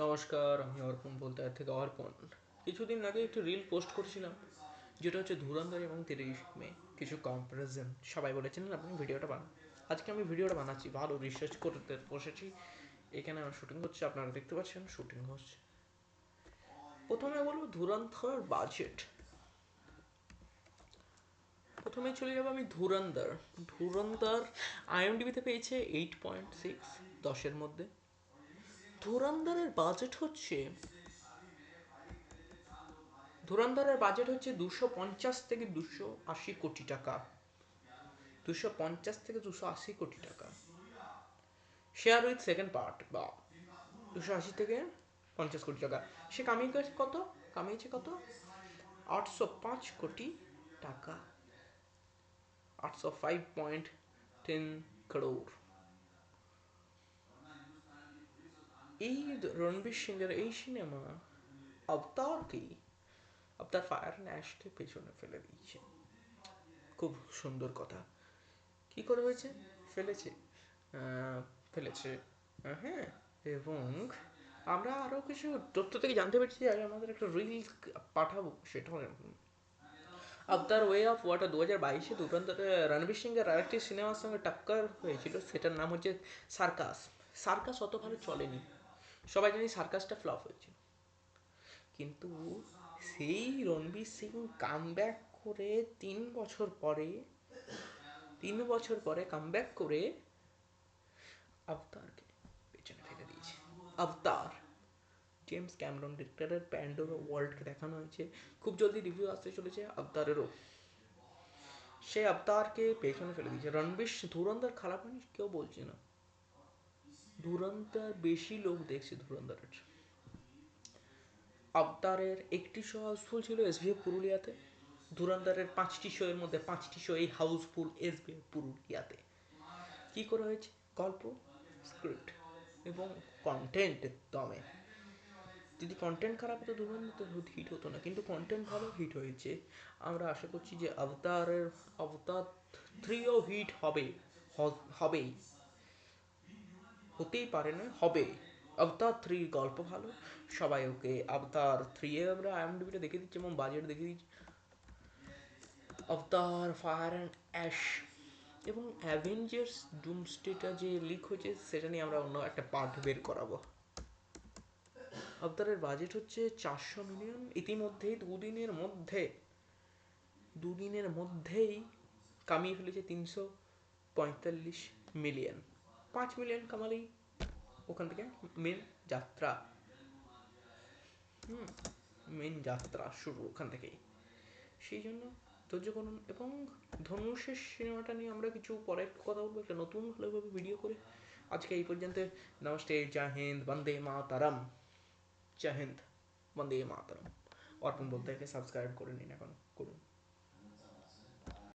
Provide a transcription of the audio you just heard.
নমস্কার, আমি অর্পণ বলতে থেকে অর্পণ। কিছুদিন আগে একটি রিল পোস্ট করেছিলাম, যেটা হচ্ছে ধুরন্ধর এবং 30 মে কিছু কম্পারিজন। সবাই বলেছিলেন আপনি ভিডিওটা বানান। আজকে আমি ভিডিওটা বানাচ্ছি, ভালো রিসার্চ করতে বসেছি। এখানে আমার শুটিং হচ্ছে, আপনারা দেখতে পাচ্ছেন শুটিং হচ্ছে। প্রথমে বলবো ধুরন্ধর বাজেট। প্রথমে চলে যাবো আমি ধুরন্ধর। ধুরন্ধর আইএমডিবিতে পেয়েছে 8.6, 10-এর মধ্যে। ধুরন্ধরের বাজেট হচ্ছে, ধুরন্ধরের বাজেট হচ্ছে 250 থেকে 280 কোটি টাকা। 250 থেকে 280 কোটি টাকা। শেয়ার উইথ সেকেন্ড পার্ট বা 280 থেকে 50 কোটি টাকা। সে কামিয়েছে কত? কামিয়েছে কত? 805 কোটি টাকা। 805.10 crore। এই রণবীর সিংয়ের এই সিনেমা অবতারকে, অবতার ফায়ার অ্যান্ড অ্যাশকে পেছনে ফেলে দিয়েছে। খুব সুন্দর কথা। কি করে হয়েছে? ফেলেছে, ফেলেছে, হ্যাঁ। এবং আমরা আরও কিছু তথ্য থেকে জানতে পারছি যে আগে আমাদের একটা রিল পাঠাবো, সেটা হলো আবতার ওয়ে অফ ওয়াটার। 2022-এ দুরন্তরে রণবীর সিংয়ের আরেকটি সিনেমার সঙ্গে টাক্কর হয়েছিল, সেটার নাম হচ্ছে সার্কাস। সার্কাস অত ভালো চলেনি, সবাই জানি সার্কাসটা ফ্লপ হয়েছিল। কিন্তু সেই রণবীর সিং কাম ব্যাক করে 3 বছর পরে, 3 বছর পরে কাম ব্যাক করে আবতারকে পেছনে ফেলে দিয়েছে। আবতার, জেমস ক্যামেরন ডিরেক্টরের প্যান্ডোরা ওয়ার্ল্ডকে দেখানো হয়েছে। খুব জলদি রিভিউ আসতে চলেছে আবতারেরও। সে আবতারকে পেছনে ফেলে দিয়েছে। রণবীর ধুরন্ধর খারাপ হয়নি কেউ বলছে না, ধুরন্ধর বেশি লোক দেখছে ধুরন্ধরের। আবতারের একটি শো হাউসফুল ছিল এসভিএফ পুরুলিয়াতে। ধুরন্ধরের 5টি শো এর মধ্যে 5টি শো এই হাউসফুল এসভিএফ পুরুলিয়াতে। কি করে হয়েছে? গল্প, স্ক্রিপ্ট এবং কন্টেন্ট দমে। যদি কন্টেন্ট খারাপ হতো ধুরন্ধর হিট হতো না, কিন্তু কন্টেন্ট ভালো, হিট হয়েছে। আমরা আশা করছি যে অবতার 3ও হিট হবে, হবেই, হতেই পারে না, হবে। অবতার 3 গল্প ভালো, সবাই ওকে অবতার 3 আমরা আইএমডিবিটা দেখে দিচ্ছি এবং বাজেট দেখে দিচ্ছি। অবতার ফায়ার অ্যান্ড অ্যাশ এবং অ্যাভেঞ্জার্স ডুমসডেটা যে লিক হয়েছে, সেটা নিয়ে আমরা অন্য একটা পার্ট বের করাবো। অবতারের বাজেট হচ্ছে 400 মিলিয়ন। ইতিমধ্যেই দুদিনের মধ্যেই কামিয়ে ফেলেছে 345 মিলিয়ন। 5 মিলিয়ন কামালেই ওখান থেকে মেন যাত্রা, মেন যাত্রা শুরু ওখান থেকেই। সেই জন্য ধৈর্য করুন। এবং ধনুষের সিনেমাটা নিয়ে আমরা কিছু পরে কথা বলবো, একটা নতুন ভালোভাবে ভিডিও করে। আজকে এই পর্যন্ত। নমস্তে, জয় হিন্দ, বন্দে মাতারম। জয় হিন্দ, বন্দে মাতারম। অর্পণ বলতে সাবস্ক্রাইব করে নিন, এখন করুন।